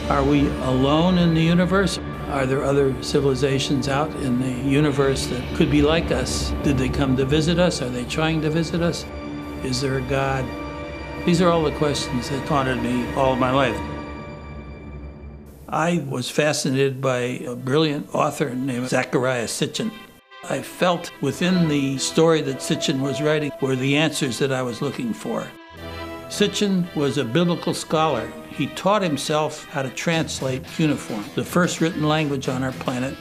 Are we alone in the universe? Are there other civilizations out in the universe that could be like us? Did they come to visit us? Are they trying to visit us? Is there a God? These are all the questions that haunted me all of my life. I was fascinated by a brilliant author named Zecharia Sitchin. I felt within the story that Sitchin was writing were the answers that I was looking for. Sitchin was a biblical scholar. He taught himself how to translate cuneiform, the first written language on our planet.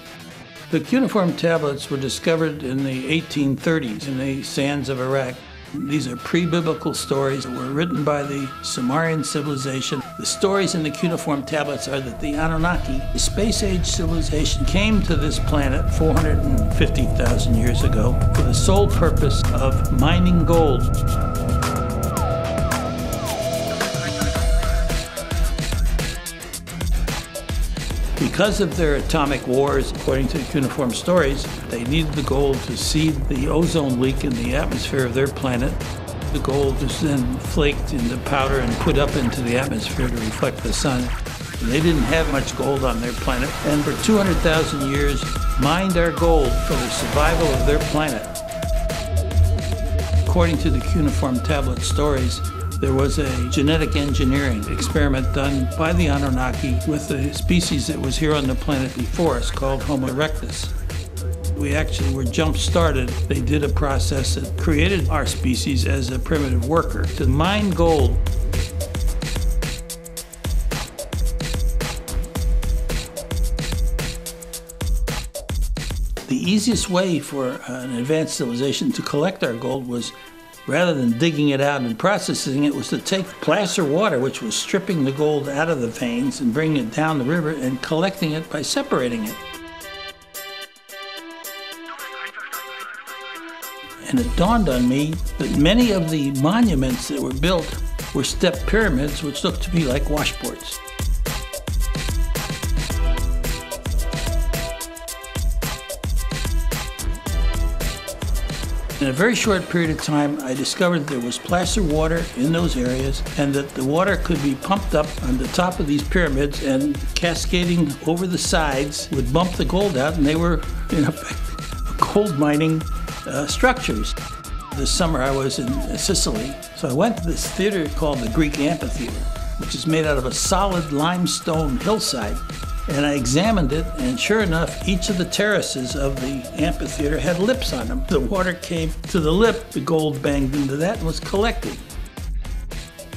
The cuneiform tablets were discovered in the 1830s in the sands of Iraq. These are pre-biblical stories that were written by the Sumerian civilization. The stories in the cuneiform tablets are that the Anunnaki, the space-age civilization, came to this planet 450,000 years ago for the sole purpose of mining gold. Because of their atomic wars, according to the cuneiform stories, they needed the gold to seed the ozone leak in the atmosphere of their planet. The gold was then flaked into powder and put up into the atmosphere to reflect the sun. They didn't have much gold on their planet, and for 200,000 years mined our gold for the survival of their planet. According to the cuneiform tablet stories, there was a genetic engineering experiment done by the Anunnaki with a species that was here on the planet before us called Homo erectus. We actually were jump-started. They did a process that created our species as a primitive worker to mine gold. The easiest way for an advanced civilization to collect our gold was, rather than digging it out and processing it, was to take placer water, which was stripping the gold out of the veins and bringing it down the river and collecting it by separating it. And it dawned on me that many of the monuments that were built were step pyramids, which looked to me like washboards. In a very short period of time, I discovered there was placer water in those areas and that the water could be pumped up on the top of these pyramids and cascading over the sides would bump the gold out, and they were, in effect, gold mining structures. This summer I was in Sicily, so I went to this theater called the Greek Amphitheater, which is made out of a solid limestone hillside. And I examined it, and sure enough, each of the terraces of the amphitheater had lips on them. The water came to the lip, the gold banged into that and was collected.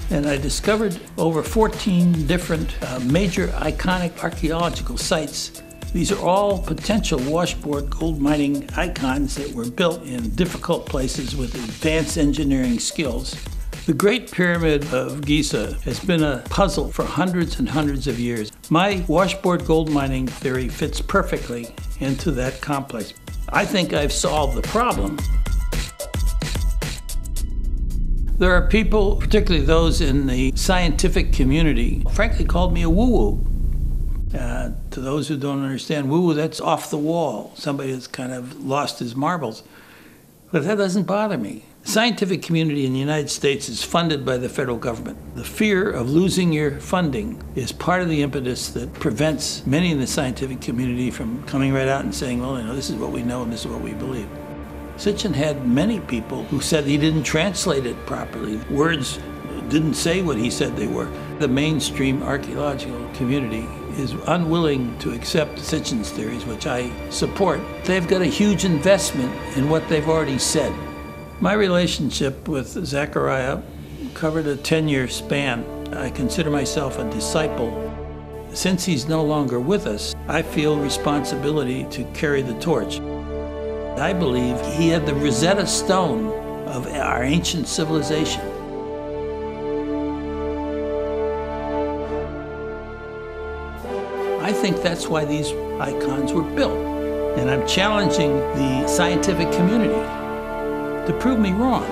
And I discovered over 14 different major iconic archaeological sites. These are all potential washboard gold mining icons that were built in difficult places with advanced engineering skills. The Great Pyramid of Giza has been a puzzle for hundreds and hundreds of years. My washboard gold mining theory fits perfectly into that complex. I think I've solved the problem. There are people, particularly those in the scientific community, frankly called me a woo-woo. To those who don't understand, woo-woo, that's off the wall. Somebody that's kind of lost his marbles. But that doesn't bother me. The scientific community in the United States is funded by the federal government. The fear of losing your funding is part of the impetus that prevents many in the scientific community from coming right out and saying, well, you know, this is what we know and this is what we believe. Sitchin had many people who said he didn't translate it properly. Words didn't say what he said they were. The mainstream archaeological community is unwilling to accept Sitchin's theories, which I support. They've got a huge investment in what they've already said. My relationship with Zecharia covered a 10-year span. I consider myself a disciple. Since he's no longer with us, I feel responsibility to carry the torch. I believe he had the Rosetta Stone of our ancient civilization. I think that's why these icons were built. And I'm challenging the scientific community to prove me wrong.